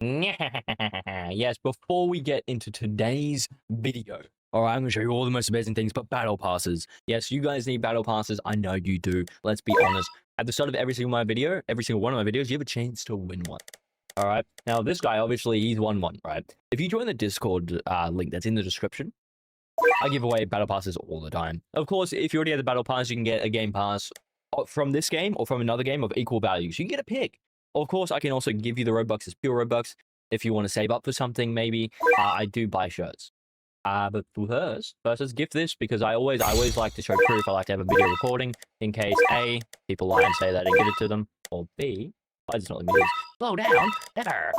Yes, before we get into today's video, all right, I'm gonna show you all the most amazing things, but battle passes. Yes, you guys need battle passes. I know you do. Let's be honest. At the start of every single every single one of my videos, you have a chance to win one. All right. Now, this guy, obviously, he's won one, right? If you join the Discord link that's in the description, I give away battle passes all the time. Of course, if you already have the battle pass, you can get a game pass from this game or from another game of equal value. So you can get a pick. Of course, I can also give you the Robux as pure Robux if you want to save up for something. Maybe I do buy shirts. But first, let's gift this because I always like to show proof. I like to have a video recording in case A, people lie and say that I didn't give it to them, or B, why does it not let me do this? Slow down, never.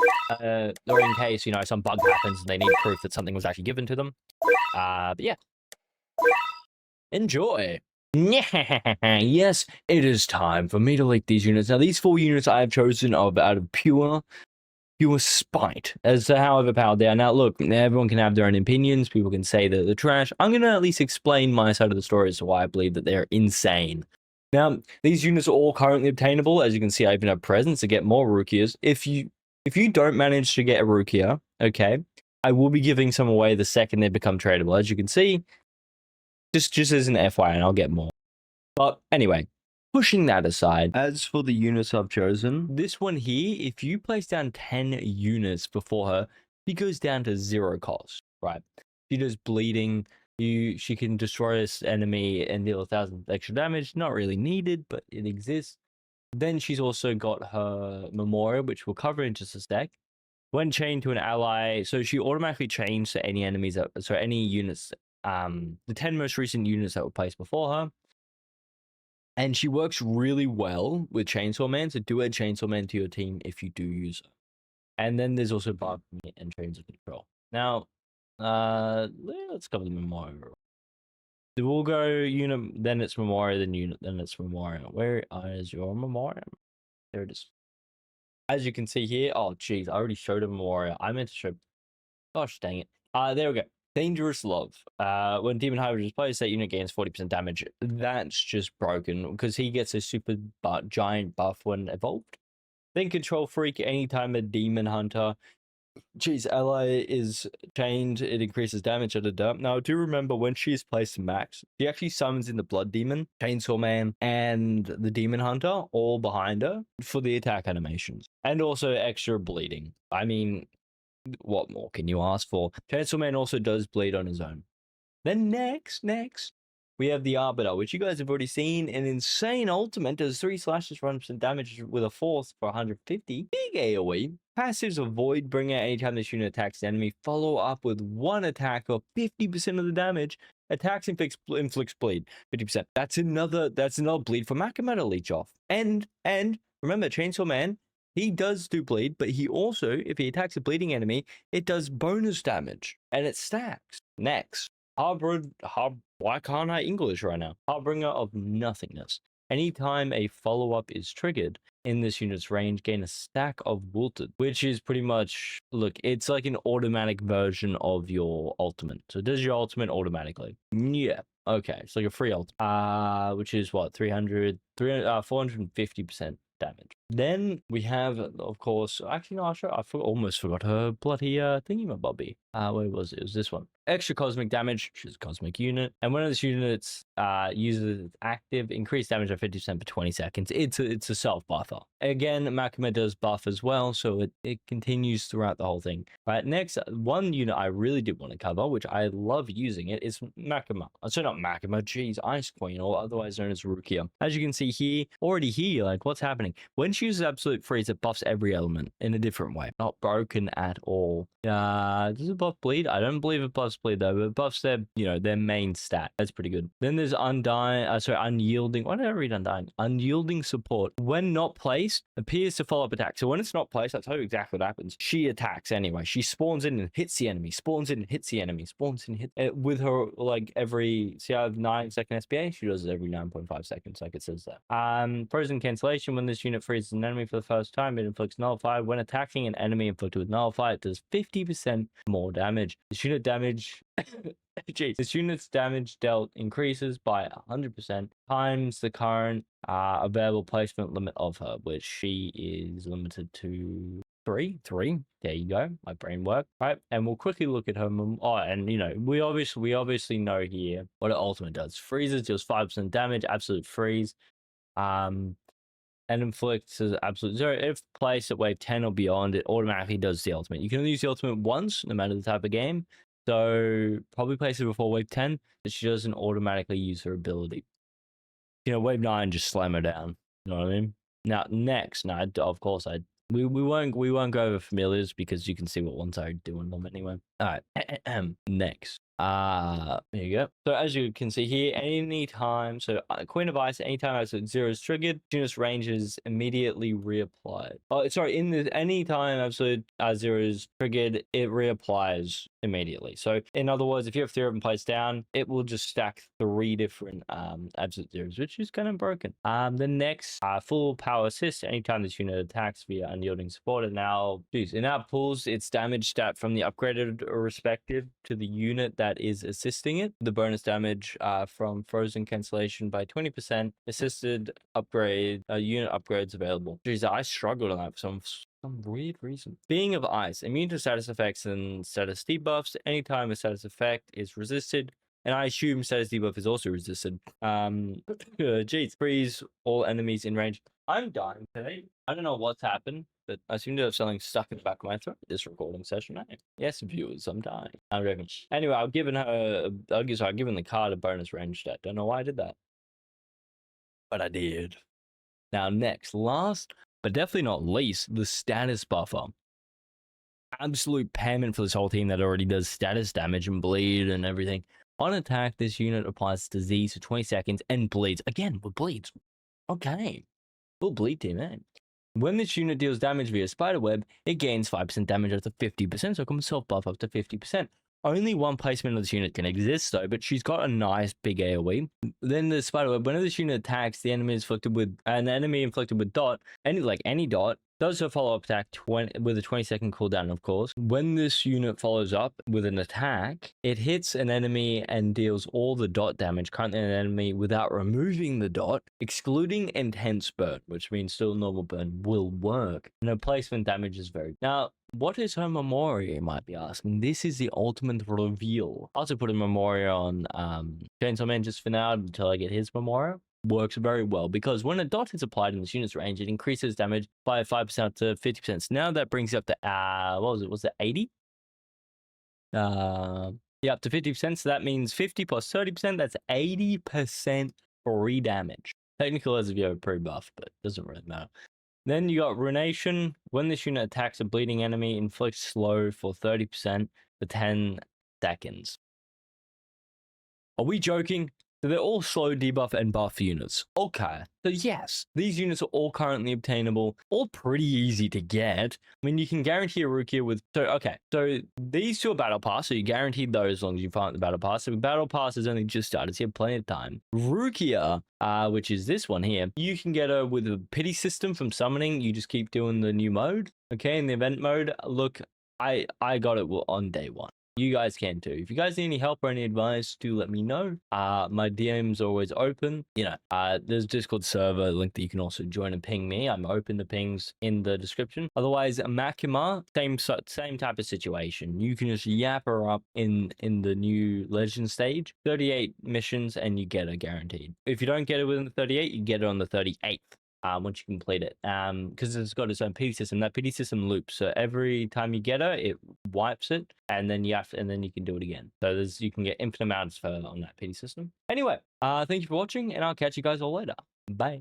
Or in case, you know, some bug happens and they need proof that something was actually given to them. But yeah. Enjoy. Yes, it is time for me to leak these units. Now, these 4 units I have chosen out of pure spite as to how overpowered they are. Now, look, everyone can have their own opinions. People can say that they're trash. I'm going to at least explain my side of the story as to why I believe that they're insane. Now, these units are all currently obtainable. As you can see, I even have presents to get more Rukias. If you don't manage to get a Rukia, okay, I will be giving some away the second they become tradable. As you can see, just as an FYI, and I'll get more. But anyway, pushing that aside, as for the units I've chosen, this one here, if you place down 10 units before her, she goes down to 0 cost, right? She does bleeding. She can destroy this enemy and deal 1,000 extra damage. Not really needed, but it exists. Then she's also got her Memorial, which we'll cover in just a sec. When chained to an ally, so she automatically chains to any enemies, so any units, the 10 most recent units that were placed before her. And she works really well with Chainsaw Man, so do add Chainsaw Man to your team if you do use her. And then there's also Bark and Trains of Control. Now, let's cover the Memorial. The we'll go unit, then it's Memorial, then unit, then it's Memorial. Where is your Memorial? There it is. As you can see here, oh geez, I already showed a Memorial. I meant to show, gosh dang it. There we go. Dangerous Love. When Demon Hybrid is placed, that unit gains 40% damage. That's just broken because he gets a super giant buff when evolved. Then Control Freak, anytime a Demon Hunter, ally is chained, it increases damage at a dump. Now, do remember when she is placed max, she actually summons in the Blood Demon, Chainsaw Man, and the Demon Hunter all behind her for the attack animations. And also extra bleeding. I mean, what more can you ask for? Chainsaw Man also does bleed on his own. Then next, we have the Arbiter, which you guys have already seen. An insane ultimate does 3 slashes for 100% damage with a 4th for 150. Big AoE. Passives avoid, bring out anytime this unit attacks the enemy. Follow up with 1 attack for 50% of the damage. Attacks inflicts bleed 50%. That's another bleed for Makima to leech off. And remember, Chainsaw Man, he does do bleed, but he also, if he attacks a bleeding enemy, it does bonus damage and it stacks. Next, why can't I English right now? Harbinger of Nothingness. Anytime a follow-up is triggered in this unit's range, gain a stack of Wilted, which is pretty much, look, it's like an automatic version of your ultimate. So it does your ultimate automatically. Yeah. Okay, it's like a free ult, which is what, 450% damage. Then we have, of course, actually no, I almost forgot her bloody thingy-mabobby. Where was it? It was this one. Extra cosmic damage, which is a cosmic unit. And when this unit's uses active, increased damage of 50% for 20 seconds. It's a self-buffer. Again, Makima does buff as well, so it continues throughout the whole thing. Right, next, one unit I really did want to cover, which I love using it, is Makima. So not Makima, geez, Ice Queen, or otherwise known as Rukia. As you can see here, already here, like, what's happening? When she uses Absolute Freeze, it buffs every element in a different way. Not broken at all. Does it buff bleed? I don't believe it buffs bleed though, but it buffs their, you know, their main stat. That's pretty good. Then there's Unyielding. Why did I read Undying? Unyielding Support. When not placed, appears to follow up attack. So when it's not placed, I'll tell you exactly what happens. She attacks anyway. She spawns in and hits the enemy. Spawns in and hits the enemy. Spawns in and hits it with her, like, every, see, I have 9-second SBA. She does it every 9.5 seconds, like it says there. Frozen Cancellation. When this unit freezes an enemy for the first time, it inflicts Nullify. When attacking an enemy inflicted with Nullify, it does 50% more damage. This unit damage Jeez. This unit's damage dealt increases by 100% times the current available placement limit of her, which she is limited to three. There you go. My brain worked, right? And we'll quickly look at her. Oh, and you know, we obviously know here what her ultimate does. Freezes, deals 5% damage, absolute freeze. And inflicts is absolute 0. If placed at wave 10 or beyond, it automatically does the ultimate. You can only use the ultimate once, no matter the type of game. So probably place it before wave 10, but she doesn't automatically use her ability. You know, wave 9, just slam her down. You know what I mean? Now, next, of course, we won't go over familiars because you can see what ones are doing them anyway. All right, next. There you go. So as you can see here, anytime, Queen of Ice, anytime absolute 0 is triggered, unit's range is immediately reapplied. Oh, sorry, anytime absolute 0 is triggered, it reapplies immediately. So in other words, if you have 3 of them placed down, it will just stack 3 different absolute zeros, which is kind of broken. The next, full power assist, anytime this unit attacks via unyielding support, it now pulls its damage stat from the upgraded respective to the unit that is assisting it. The bonus damage from frozen cancellation by 20%, assisted upgrade, unit upgrades available. Jeez, I struggled on that for some weird reason. Being of Ice, immune to status effects and status debuffs. Anytime a status effect is resisted, and I assume status debuff is also resisted. Jeez, freeze all enemies in range. I'm dying today. I don't know what's happened, but I seem to have something stuck in the back of my throat this recording session. Yes, viewers, I'm dying. I reckon. Anyway, I've given the card a bonus range stat. Don't know why I did that, but I did. Now, next, last, but definitely not least, the status buffer. Absolute payment for this whole team that already does status damage and bleed and everything. On attack, this unit applies disease for 20 seconds and bleeds. Again, with bleeds. Okay. Full bleed team, man. When this unit deals damage via spiderweb, it gains 5% damage up to 50%, so it can self-buff up to 50%. Only one placement of this unit can exist, though, but she's got a nice big AoE. Then the spiderweb, whenever this unit attacks, the enemy inflicted with dot, any dot, does her follow-up attack with a 20-second cooldown, of course. When this unit follows up with an attack, it hits an enemy and deals all the dot damage currently in an enemy without removing the dot, excluding intense burn, which means still normal burn will work. And her placement damage is very... Now, what is her Memoria, you might be asking? This is the ultimate reveal. I'll also put a Memoria on Chainsaw Man just for now until I get his Memoria. Works very well because when a dot is applied in this unit's range, it increases damage by 5% up to 50%. So now that brings it up to what was it? Was it 80? Yeah, up to 50%. So that means 50 plus 30%. That's 80% free damage. Technical as if you have a pre-buff, but it doesn't really matter. Then you got Ruination. When this unit attacks a bleeding enemy, inflicts slow for 30% for 10 seconds. Are we joking? So they're all slow debuff and buff units. Okay. So yes, these units are all currently obtainable, all pretty easy to get. I mean, you can guarantee a Rukia with... So these two are Battle Pass, so you guaranteed those as long as you find the Battle Pass. So Battle Pass has only just started, so you have plenty of time. Rukia, which is this one here, you can get her with a pity system from summoning. You just keep doing the new mode. Okay, in the event mode, look, I got it on day 1. You guys can too. If you guys need any help or any advice, do let me know. My DMs are always open. You know, there's a Discord server link that you can also join and ping me. I'm open to pings in the description. Otherwise, Makima, same type of situation. You can just yap her up in the new legend stage. 38 missions and you get her guaranteed. If you don't get it within the 38, you get it on the 38th. Once you complete it, because it's got its own pity system. That pity system loops, so every time you get her, it wipes it, and then you can do it again. So you can get infinite amounts for on that pity system. Anyway, thank you for watching, and I'll catch you guys all later. Bye.